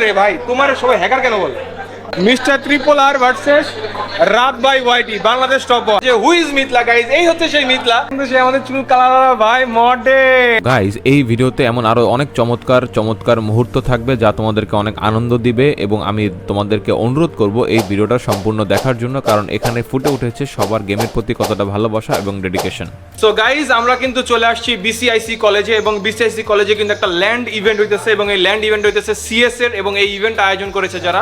রে ভাই, তোমার সবাই হ্যাকার কেন বলে? মিস্টার ট্রিপল আর ভার্সেস রাত বাই ওয়াইটি, বাংলাদেশ টপ যে হু ইজ মিথলা গাইজ, এই হচ্ছে সেই মিথলা, কিন্তু সে আমাদের চুল কালার ভাই মডে। গাইজ এই ভিডিওতে এমন আরো অনেক চমৎকার চমৎকার মুহূর্ত থাকবে যা তোমাদেরকে অনেক আনন্দ দিবে, এবং আমি তোমাদেরকে অনুরোধ করব এই ভিডিওটা সম্পূর্ণ দেখার জন্য, কারণ এখানে ফুটে উঠেছে সবার গেমের প্রতি কতটা ভালোবাসা এবং ডেডিকেশন। সো গাইজ আমরা কিন্তু চলে আসছি বিসিআইসি কলেজে, এবং বিসিআইসি কলেজে কিন্তু একটা ল্যান্ড ইভেন্ট হইতেছে, এবং এই ল্যান্ড ইভেন্ট হইতেছে সিএস এর, এবং এই ইভেন্ট আয়োজন করেছে যারা,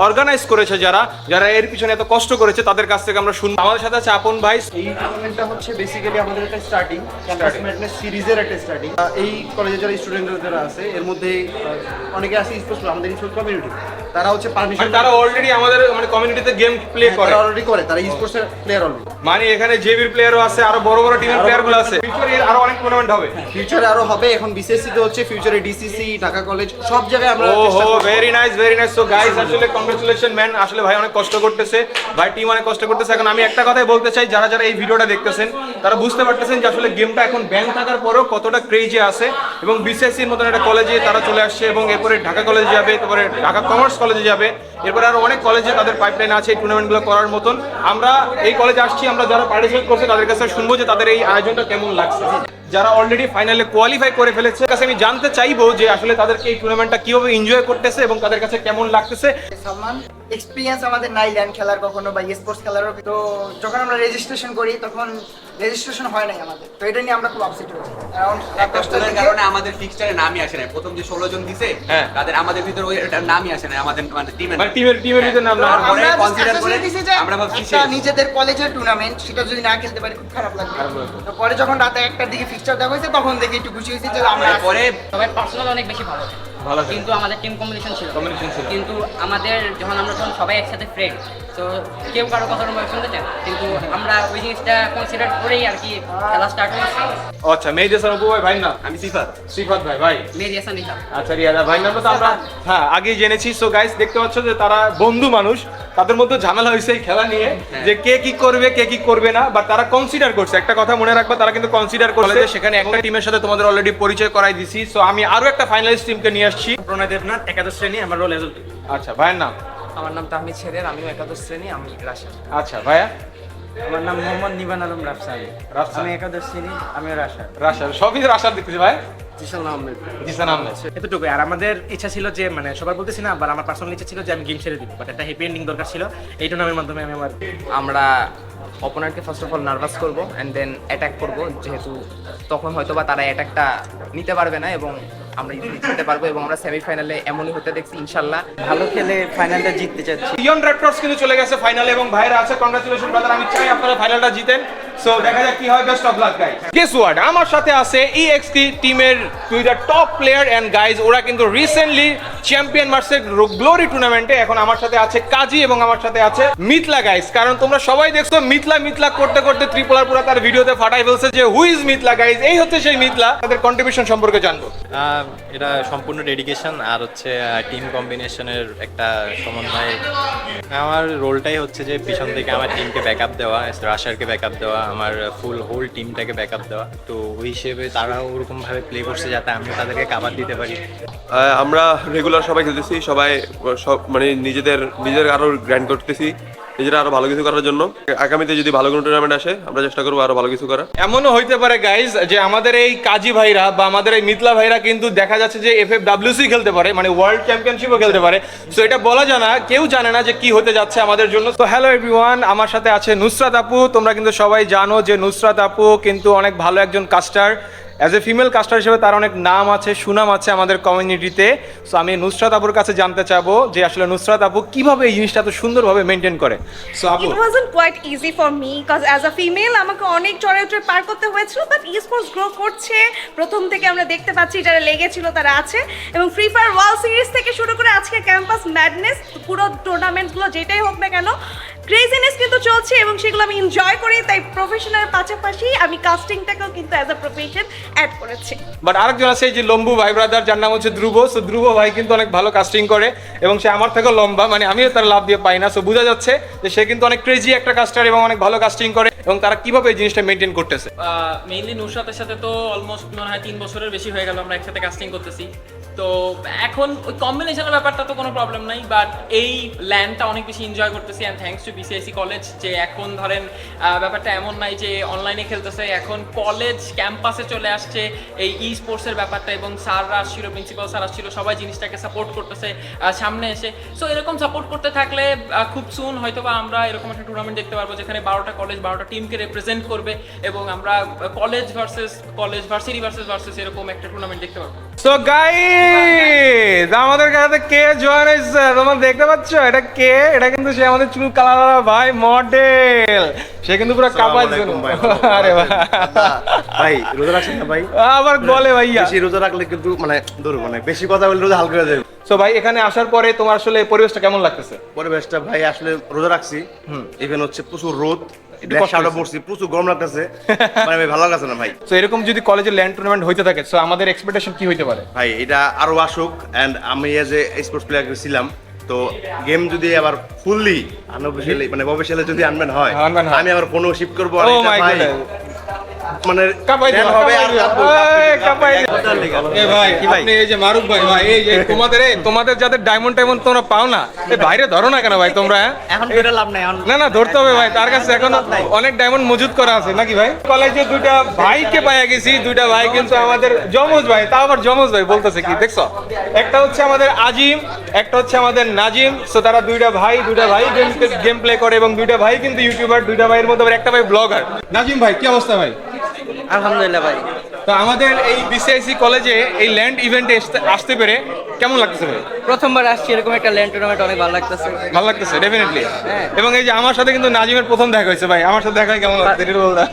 অর্গানাইজ করেছে যারা, যারা এর পিছনে এত কষ্ট করেছে তাদের কাছ থেকে আমরা শুনবো। আমাদের সাথে আছে আপন ভাই। এই টুর্নামেন্টটা হচ্ছে বেসিক্যালি আমাদের একটা স্টার্টিং ক্যাম্পাস ম্যাডনেস সিরিজের একটা স্টার্টিং। এই কলেজে যারা স্টুডেন্টরা যারা আছে এর মধ্যে অনেকে আছে স্পোর্টস, আমাদের স্পোর্টস কমিউনিটি, তারা হচ্ছে পারমিশন, তারা অলরেডি আমাদের মানে কমিউনিটিতে গেম প্লে করে, অলরেডি করে, তারা স্পোর্টস এর প্লেয়ার অলরেডি। মানে এখানে জেবির প্লেয়ারও আছে, আরো বড় বড় টিমের প্লেয়ারগুলো আছে। ফিউচারে আরো অনেক টুর্নামেন্ট হবে, ফিউচারে আরো হবে। এখন বিসিএসসি তে হচ্ছে, ফিউচারে ডিসিসি, ঢাকা কলেজ, সব জায়গায় আমরা চেষ্টা ওহো করব। Very nice very nice. So guys আসলে কংগ্রাচুলেশন ম্যান, আসলে ভাই অনেক কষ্ট করতেছে, ভাই টিম অনেক কষ্ট করতেছে। এখন আমি একটা কথাই বলতে চাই, যারা যারা এই ভিডিওটা দেখতেছেন তারা বুঝতে পারতেছেন যে আসলে গেমটা এখন ব্যান থাকার পরেও কতটা ক্রেজি আছে, এবং বিসিএসসির মতন একটা কলেজে তারা চলে আসছে, এবং এরপরে ঢাকা কলেজে যাবে, তারপরে ঢাকা কমার্স কলেজে যাবে, এরপরে আরো অনেক কলেজে তাদের পাইপলাইন আছে এই টুর্নামেন্টগুলো করার মতন। আমরা এই কলেজে আসছি, আমরা যারা পার্টিসিপেট করছে তাদের কাছে শুনবো যে তাদের এই আয়োজনটা কেমন লাগছে। যারা অলরেডি ফাইনালে কোয়ালিফাই করে ফেলেছে কাছে আমি জানতে চাইবো যে আসলে তাদেরকে এই টুর্নামেন্টটা কিভাবে এনজয় করতেছে এবং তাদের কাছে কেমন লাগতেছে। সালমান, এক্সপিরিয়েন্স আমাদের নাই ল্যান্ড খেলার কখনো বা স্পোর্টস খেলারও। তো যখন আমরা রেজিস্ট্রেশন করি তখন রেজিস্ট্রেশন হয় নাই আমাদের, তো এটা নিয়ে আমরা খুব আপসেট হয়েছি। অ্যারাউন্ড একটা ভুলের কারণে আমাদের ফিক্সচারে নামই আসে না। প্রথম যে 16 জন দিছে তাদের আমাদের ভিতরে ওই নামই আসে না, আমাদের মানে টিমের ভিতরে নাম না পরে কনসিডার করে আমরা ভাবছি একটা নিজেদের কলেজের টুর্নামেন্ট, সেটা যদি না খেলতে পারি খুব খারাপ লাগবে। তো পরে যখন রাতে 1টার দিকে ফিক্সচার দেখা হয়েছে তখন দেখে একটু খুশি হয়েছে যে আমরা পরে সবাই পার্সোনাল অনেক বেশি ভালো ভালো কিন্তু আমাদের টিম কম্বিনেশন ছিল ছিল। কিন্তু আমাদের আমরা যখন সবাই একসাথে ফ্রেন্ড, তো কেউ কারো কথা শুনতে চায়, কিন্তু আমরা ওই জিনিসটা কনসিডার করেই আর কি খেলা স্টার্ট করেছি। আচ্ছা মেহেদি হাসান অপু ভাই, ভাই না আমি সিফাত ভাই, ভাই মেহেদি হাসান রিশাদ। আচ্ছা রিয়াদা ভাই নামটা তো আমরা হ্যাঁ আগেই জেনেছি। সো গাইস দেখতে পাচ্ছ যে তারা বন্ধু মানুষ, তাদের মধ্যে ঝামেলা হয়েছে এই খেলা নিয়ে যে কে কি করবে কে কি করবে না, বা তারা কনসিডার করছে। একটা কথা মনে রাখবা, তারা কিন্তু কনসিডার করছে। সেখানে একটা টিমের সাথে তোমাদের অলরেডি পরিচয় করাই দিছি। সো আমি আরো একটা ফাইনালিস্ট টিমকে নিয়ে আসছি। প্রণয় দেবনাথ, একাদশ শ্রেণী, আমার রোল এজল। আচ্ছা ভাইয়ের নাম? আমার নাম তাহমিদ ছেদের, আমিও একাদশ শ্রেণী, আমি রাশাদ। আচ্ছা ভাইয়া? আমার নাম মোহাম্মদ নিবান আলম রাফসানি, আমি একাদশ শ্রেণী, আমিও রাশাদ। রাশাদ, সবই রাশাদ দেখতেছি ভাই। জিসান আহমেদ। জিসান আহমেদ, এতটুকু। আর আমাদের ইচ্ছা ছিল যে মানে সবার বলতেছি না, আবার আমার পার্সোনাল ইচ্ছা ছিল যে আমি গেম ছেড়ে দিব, বাট একটা হ্যাপি এন্ডিং দরকার ছিল। এই টুর্নামেন্টের মাধ্যমে আমরা অপোনেন্টকে ফার্স্ট অফ অল নার্ভাস করব অ্যান্ড দেন অ্যাটাক করব, যেহেতু তখন হয়তো বা তারা অ্যাটাকটা নিতে পারবে না এবং আমরা ইজিলি জিততে পারবো, এবং আমরা সেমিফাইনালে এমনই হতে দেখছি ইনশাল্লাহ। ভালো খেলে ফাইনালটা জিততে চাচ্ছি। ইয়ন রেডক্রস কিন্তু চলে গেছে ফাইনালে, এবং ভাইরা আছে। কংগ্রাচুলেশন ব্রাদার, আমি চাই আপনারা ফাইনালটা জিতেন। সো দেখা যাক কি হয়। Best of luck guys. Guess what, আমার সাথে আছে ইএক্সটি টিমের দুইটা টপ প্লেয়ার, এন্ড গাইজ ওরা কিন্তু রিসেন্টলি চ্যাম্পিয়ন মার্সের গ্লোরি টুর্নামেন্টে। এখন আমার সাথে আছে কাজী এবং আমার সাথে আছে মিথলা গাইস। কারণ তোমরা সবাই দেখছো মিথলা করতে করতে ট্রিপল আর পুরো তার ভিডিওতে ফাটাই ফেলছে যে হু ইজ মিথলা গাইস, এই হচ্ছে সেই মিথলা। তাদের কন্ট্রিবিউশন সম্পর্কে জানবো। এটা সম্পূর্ণ ডেডিকেশন আর হচ্ছে টিম কম্বিনেশনের একটা সমন্বয়। আমার রোলটাই হচ্ছে যে পিছন থেকে আমার টিমকে ব্যাকআপ দেওয়া, রাশারকে ব্যাকআপ দেওয়া, আমার হোল টিমটাকে ব্যাকআপ দেওয়া। তো ওই হিসেবে তারা ওরকমভাবে প্লে করছে যাতে আমিও তাদেরকে কাভার দিতে পারি। আমরা রেগুলার সবাই খেলতেছি, সবাই সব মানে নিজেদের আরো গ্র্যান্ড করতেছি, নিজেরা আরো ভালো কিছু করার জন্য। আগামীতে যদি ভালো কোনো টুর্নামেন্ট আসে আমরা চেষ্টা করবো আরো ভালো কিছু করার। এমনও হইতে পারে গাইজ যে আমাদের এই কাজী ভাইরা বা আমাদের এই মিথলা ভাইরা কিন্তু দেখা যাচ্ছে যে FFWC খেলতে পারে, মানে ওয়ার্ল্ড চ্যাম্পিয়নশিপও খেলতে পারে। সো এটা বলা যায় না, কেউ জানে না যে কি হতে যাচ্ছে আমাদের জন্য। তো হ্যালো এভরিওয়ান, আমার সাথে আছে নুসরাত আপু। তোমরা কিন্তু সবাই জানো যে নুসরাত আপু কিন্তু অনেক ভালো একজন custard. As a female custard হিসেবে তার অনেক নাম আছে, সুনাম আছে আমাদের কমিউনিটিতে। সো আমি নুসরাত আপুর কাছে জানতে চাবো যে আসলে নুসরাত আপু কিভাবে এই জিনিসটা এত সুন্দরভাবে মেনটেন করে। সো আপু, It wasn't quite easy for me because as a female আমাকে অনেক চড়াই পার করতে হয়েছিল, বাট স্পোর্টস গ্রো করছে। প্রথম থেকে আমরা দেখতে পাচ্ছি যারা লেগেছিল তারা আছে, এবং ফ্রি ফায়ার ওয়ার্ল্ড সিরিজ থেকে শুরু করে আজকে ক্যাম্পাস ম্যাডনেস, পুরো টুর্নামেন্টগুলো যেটাই হোক না কেন ক্রেজিনেস কিন্তু চলছে, এবং সেগুলো আমি এনজয় করি। তাই প্রফেশনাল পাশাপাশি আমি কাস্টিংটাকেও কিন্তু অ্যাজ আ প্রফেশন অ্যাড করেছি। বাট আরেকজন আছে এই যে লম্বু ভাই ব্রাদার, যার নাম হচ্ছে ধ্রুব। সো ধ্রুব ভাই কিন্তু অনেক ভালো কাস্টিং করে, এবং সে আমার থেকেও লম্বা, মানে আমিও তার লাভ দিয়ে পাই না। সো বোঝা যাচ্ছে যে সে কিন্তু অনেক ক্রেজি একটা কাস্টার এবং অনেক ভালো কাস্টিং করে। এবং তারা কিভাবে এই জিনিসটা মেনটেন করতেছে? মেইনলি নুসরাতের সাথে তো অলমোস্ট মনে হয় 3 বছরের বেশি হয়ে গেল আমরা একসাথে কাস্টিং করতেছি। তো এখন ওই কম্বিনেশনের ব্যাপারটা তো কোনো প্রবলেম নাই, বাট এই ল্যান্ডটা অনেক বেশি এনজয় করতেছি and thanks to BCIC college, যে এখন ধরেন ব্যাপারটা এমন নাই যে অনলাইনে খেলতেছে, এখন কলেজ ক্যাম্পাসে চলে আসছে এই ই স্পোর্টসের ব্যাপারটা, এবং স্যাররা আসছিল, প্রিন্সিপাল স্যার আসছিল, সবাই জিনিসটাকে সাপোর্ট করতেছে সামনে এসে। সো এরকম সাপোর্ট করতে থাকলে খুব সুন হয়তো বা আমরা এরকম একটা টুর্নামেন্ট দেখতে পারবো যেখানে 12টা কলেজ 12টা টিমকে রিপ্রেজেন্ট করবে, এবং আমরা college versus college, varsity versus এরকম একটা টুর্নামেন্ট দেখতে পারবো। সো গাইস, আমাদের কাছে কে জয়েন হয়েছে তোমরা দেখতে পাচ্ছ? এটা কে? এটা কিন্তু সে আমাদের চুল কালার ভাই মডেল, সে কিন্তু পুরো কাপাল। আরে ভাই রোজা রাখছেন না ভাই? আবার বলে ভাইয়া বেশি রোজা রাখলে কিন্তু মানে ধরুন মানে বেশি কথা বলে রোজা হালকা হয়ে যাবে। সো ভাই এখানে আসার পরে তোমার আসলে পরিবেশটা কেমন লাগতেছে? পরিবেশটা ভাই আসলে রোজা রাখছি, ইভেন হচ্ছে প্রচুর রোদ, প্রচুর গরম লাগতেছে, মানে ভাই ভালো লাগছে না ভাই। সো এরকম যদি কলেজে ল্যান্ড টুর্নামেন্ট হইতে থাকে, সো আমাদের এক্সপেকটেশন কি হইতে পারে? ভাই এটা আরো আসুক, এন্ড আমি এজ এ স্পোর্টস প্লেয়ার ছিলাম, তো গেম যদি আবার ফুললি আনঅফিশিয়ালি মানে অফিশিয়ালি যদি আনবেন হয়, আমি আবার কোনো শিফট করবো আর এটা ভাই মানে কাপাই fan হবে আর কাপাই। এ ভাই আপনি এই যে মারুফ ভাই, ভাই এই যে তোমাদের যাদের ডায়মন্ড তোমরা পাও না, এই বাইরে ধরো না কেন ভাই তোমরা? এখন ধরে লাভ নাই, না না ধরতে হবে ভাই, তার কাছে এখন অনেক ডায়মন্ড মজুদ করা আছে নাকি ভাই? কলেজে দুইটা ভাইকে পাইয়া গেছি, দুইটা ভাই কিন্তু আমাদের জমজ ভাই, তাও আবার জমজ ভাই বলতেছে কি দেখছো? একটা হচ্ছে আমাদের আজিম, একটা হচ্ছে আমাদের নাজিম। সো তারা দুইটা ভাই গেম প্লে করে, এবং দুইটা ভাই কিন্তু ইউটিউবার, দুইটা ভাইয়ের মধ্যে আবার একটা ভাই ব্লগার। নাজিম ভাই কি অবস্থা ভাই? আলহামদুলিল্লাহ ভাই। তো আমাদের এই বিসিআইসি কলেজে এই ল্যান্ড ইভেন্টে আসতে পেরে কেমন লাগতেছে ভাই? প্রথমবার আসছি এরকম একটা ল্যান্ড টুর্নামেন্ট, অনেক ভালো লাগতেছে। ভালো লাগতেছে ডেফিনেটলি। এবং এই যে আমার সাথে কিন্তু নাজিমের প্রথম দেখা হয়েছে ভাই, আমার সাথে দেখা হয় কেমন লাগছে এটা বলতে?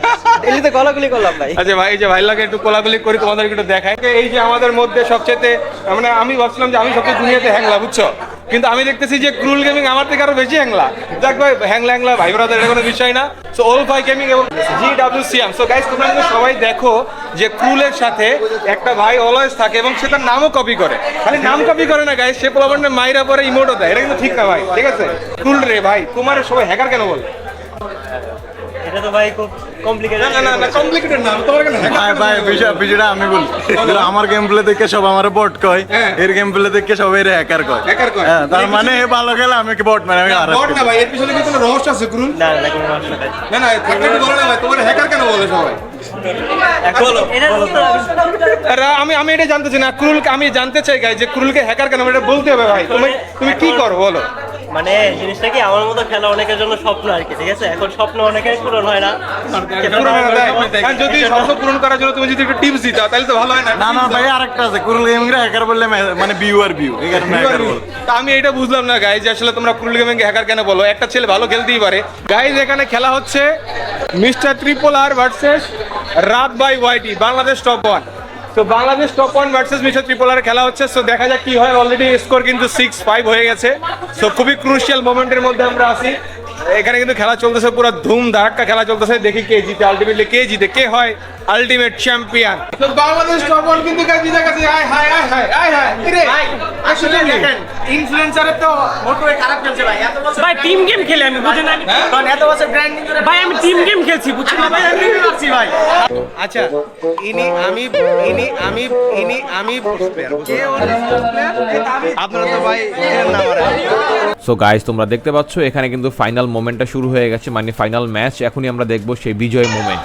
এলি তো গলাগুলি করলাম ভাই। আচ্ছা ভাই, এই যে ভাই লাগে একটু কোলাগুলি করি, তোমাদের একটু দেখাই। এই যে আমাদের মধ্যে সবচেয়ে মানে আমি ভাবছিলাম যে আমি সবচেয়ে দুনিয়াতে হ্যাংলা, বুঝছো, কিন্তু আমি দেখতেছি যে ক্রুল গেমিং আমার থেকে আরো বেশি হ্যাংলা। যাক ভাই, হ্যাংলা ভাই ব্রাদার, এটা কোনো বিষয় না। সো অল ভাই গেমিং এবং GWCM। সো গাইস তোমরা কিন্তু সবাই দেখো যে ক্রুলের সাথে একটা ভাই অলওয়েজ থাকে, এবং সে তার নামও কপি করে। খালি নাম কপি করে না গাইস, সে পোলাপান্ডে মাইরা পরে ইমোটও দেয়। এটা কিন্তু ঠিক না ভাই, ঠিক আছে? ক্রুল রে ভাই, তোমার সবাই হ্যাকার কেন বলে? এটা তো ভাই খুব কমপ্লিকেটেড। না কমপ্লিকেটেড না, তোমার কেন হ্যাকার? ভাই বিষয়টা আমি বলি, আমার গেম প্লে দেখে সব আমার বট কয়, এর গেম প্লে দেখে সব এর হ্যাকার কয়। হ্যাঁ, তার মানে এ ভালো খেলে আমি কি বট, মানে আমি আর বট না ভাই, এর পিছনে কি কোনো রহস্য আছে ক্রুল? না না কোনো সমস্যা নাই। না থাকলে বলো না ভাই, তোমার হ্যাকার কেন বলে সবাই? আমি এটা জানতে চাই না ক্রুলকে, আমি জানতে চাই গাই যে ক্রুলকে হ্যাকার কেন, এটা বলতে হবে ভাই। তুমি কি করো বলো? মানে জিনিসটা কি আমার মতো খেলা অনেকের জন্য স্বপ্ন আর কি, ঠিক আছে? এখন স্বপ্ন অনেকের পূরণ হয় না। যদি স্বপ্ন পূরণ করার জন্য তুমি যদি একটু টিপস দিতা তাহলে তো ভালো হয় না? না ভাই আরেকটা আছে, কুরুল গেমিং রে হ্যাকার বললে মানে ভিউ এই কারণে হ্যাকার বল। তা আমি এটা বুঝলাম না গাইজ, আসলে তোমরা ক্রুল গেমিং কে হ্যাকার কেন বলো? একটা ছেলে ভালো খেলতেই পারে। গাইজ এখানে খেলা হচ্ছে মিস্টার ট্রিপল আর ভার্সেস রাত বাই ওয়াইটি, বাংলাদেশ টপ 1। তো Bangladesh top 1 versus Mister triple R খেলা হচ্ছে। সো দেখা যাক কি হয়। অলরেডি স্কোর কিন্তু 6-5 হয়ে গেছে। সো খুবই ক্রুশিয়াল মোমেন্টের মধ্যে আমরা আছি। এখানে কিন্তু খেলা চলতেছে, পুরো ধুম ধাক্কা খেলা চলতেছে। দেখি কে জিতে, আলটিমেটলি কে জিতে, কে হয় আলটিমেট চ্যাম্পিয়ন। তো বাংলাদেশ টপ 1 কিন্তু জিতে গেছে। আয় হায় রে ভাই, আসলে দেখেন ইনফ্লুয়েন্সারের তো মোটো খারাপ খেলছে ভাই। এত বছর ভাই টিম গেম খেলে আমি বুঝি না, কারণ এত বছর গ্রাইন্ডিং করে ভাই আমি টিম গেম খেলছি, বুঝছি না ভাই, আমি পারছি ভাই। আচ্ছা আমি আপনারা তো ভাই না মারা। সো গাইস তোমরা দেখতে পাচ্ছ এখানে কিন্তু ফাইনাল মোমেন্টটা শুরু হয়ে গেছে, মানে ফাইনাল ম্যাচ। এখনই আমরা দেখবো সেই বিজয় মোমেন্ট।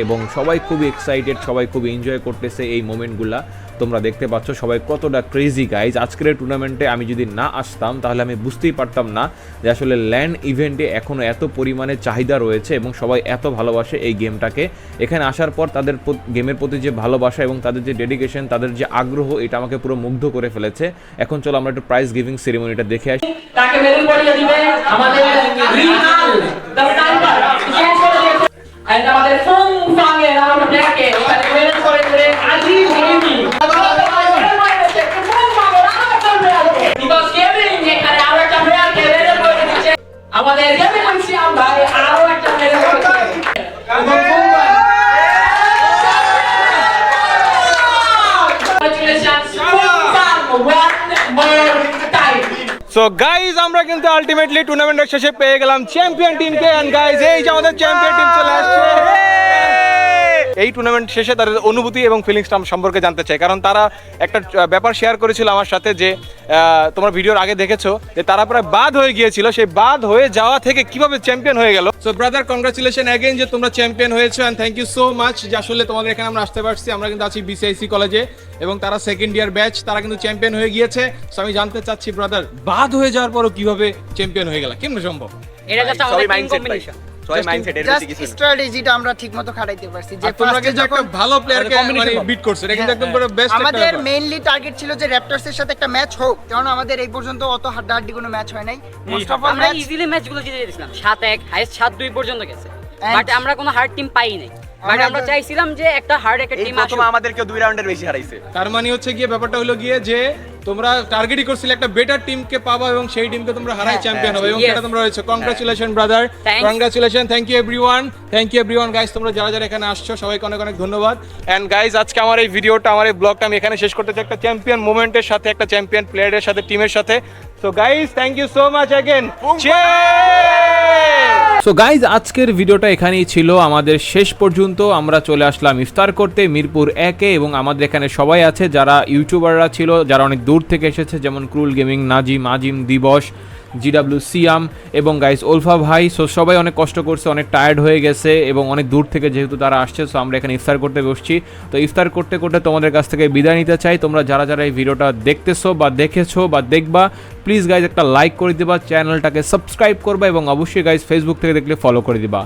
এবং সবাই খুবই এক্সাইটেড, সবাই খুব এনজয় করতেছে এই মোমেন্টগুলা। তোমরা দেখতে পাচ্ছ সবাই কতটা ক্রেজি গাইজ। আজকের এই টুর্নামেন্টে আমি যদি না আসতাম তাহলে আমি বুঝতেই পারতাম না যে আসলে ল্যান্ড ইভেন্টে এখনও এত পরিমাণে চাহিদা রয়েছে এবং সবাই এত ভালোবাসে এই গেমটাকে। এখানে আসার পর তাদের গেমের প্রতি যে ভালোবাসা এবং তাদের যে ডেডিকেশন, তাদের যে আগ্রহ, এটা আমাকে পুরো মুগ্ধ করে ফেলেছে। এখন চলো আমরা একটু প্রাইজ গিভিং সেরিমনিটা দেখে আসি। তাকে মেডেল পরিয়ে দিবে আমাদের রিহাল দ্য স্নাইপার, and আমাদের ফোন ফাঙ্গে আমরা ব্ল্যাকে ওখানে মেডেল করে দিবে আজি ভরিনি। Because Kevin এখানে আরেকটা প্লেয়ারকে মেডেল সো গাইজ আমরা কিন্তু আলটিমেটলি টুর্নামেন্টের শেষে পেয়ে গেলাম চ্যাম্পিয়ন টিমকে এন্ড গাইজ এই যে আমাদের চ্যাম্পিয়ন টিম চলে আসছে। এই টুর্নামেন্ট শেষে তাদের অনুভূতি এবং ফিলিংসটা সম্পর্কে জানতে চাই, কারণ তারা একটা ব্যাপার শেয়ার করেছিল আমার সাথে যে তোমরা ভিডিওর আগে দেখেছো যে তারা প্রায় বাদ হয়ে গিয়েছিল, সেই বাদ হয়ে যাওয়া থেকে কিভাবে চ্যাম্পিয়ন হয়ে গেল। সো ব্রাদার, কংগ্রাচুলেশন অ্যাগেন যে তোমরা চ্যাম্পিয়ন হয়েছো and thank you so much যে আসলে তোমাদের এখানে আমরা আসতে পারছি। আমরা কিন্তু আছি বিসিআইসি কলেজে এবং তারা সেকেন্ড ইয়ার ব্যাচ, তারা কিন্তু চ্যাম্পিয়ন হয়ে গিয়েছে। সো আমি জানতে চাচ্ছি ব্রাদার, বাদ হয়ে যাওয়ার পরও কিভাবে চ্যাম্পিয়ন হয়ে গেল, কেমন সম্ভব? এটা জাস্ট আমাদের টিম কম্বিনেশন, জাস্ট স্ট্র্যাটেজিটা আমরা ঠিকমতো খাটাইতে পারছি। যে তোমরা যে একটা ভালো প্লেয়ারকে মানে বিট করছো, এটা কিন্তু একদম পুরো বেস্ট। আমাদের মেইনলি টার্গেট ছিল যে র্যাপটরসের সাথে একটা ম্যাচ হোক, কারণ আমাদের এই পর্যন্ত অত হাড্ডাহাড্ডি কোনো ম্যাচ হয় নাই। মোস্ট অফ আমরা ইজিলি ম্যাচগুলো জিতে দিয়েছিলাম, 7-1 হাইস্ট 7-2 পর্যন্ত গেছে, বাট আমরা কোনো হার্ড টিম পাই নাই। বাট আমরা চাইছিলাম যে একটা হার্ড একটা টিম আসুক। আমাদেরকে 2 রাউন্ডের বেশি হারাইছে। তার মানে হচ্ছে গিয়ে ব্যাপারটা হলো গিয়ে যে তোমরা টার্গেটই করছিলে একটা বেটার টিমকে পাবা এবং সেই টিমকে তোমরা হারাই চ্যাম্পিয়ন হবে এবং সেটা তোমরা হয়েছে। Congratulation brother, congratulation, thank you everyone guys, তোমরা যারা যারা এখানে আসছো সবাইকে অনেক অনেক ধন্যবাদ। এন্ড গাইস, আজকে আমার এই ভিডিওটা, আমার এই ব্লগটা আমি এখানে শেষ করতে চাই একটা চ্যাম্পিয়ন মোমেন্টের সাথে, একটা চ্যাম্পিয়ন প্লেয়ারের সাথে, টিমের সাথে। So guys, thank you so much again. So guys, আজকের ভিডিওটা এখানেই ছিল। আমাদের শেষ পর্যন্ত আমরা চলে আসলাম ইফতার করতে মিরপুর 1-এ এবং আমাদের এখানে সবাই আছে যারা ইউটিউবাররা ছিল, যারা অনেক দূর থেকে এসেছে, যেমন ক্রুল গেমিং, নাজিম, আজিম, দিবস, জিডাব্লিউ সিয়াম এবং গাইস ওলফা ভাই। সো সবাই অনেক কষ্ট করছে, অনেক টায়ার্ড হয়ে গেছে এবং অনেক দূর থেকে যেহেতু তারা আসছে, সো আমরা এখানে ইফতার করতে বসছি। তো ইফতার করতে করতে তোমাদের কাছ থেকে বিদায় নিতে চাই। তোমরা যারা যারা এই ভিডিওটা দেখতেছো বা দেখেছো বা দেখবা, প্লিজ গাইজ একটা লাইক করে দিবা, চ্যানেলটাকে সাবস্ক্রাইব করবা এবং অবশ্যই গাইজ ফেসবুক থেকে দেখলে ফলো করে দিবা।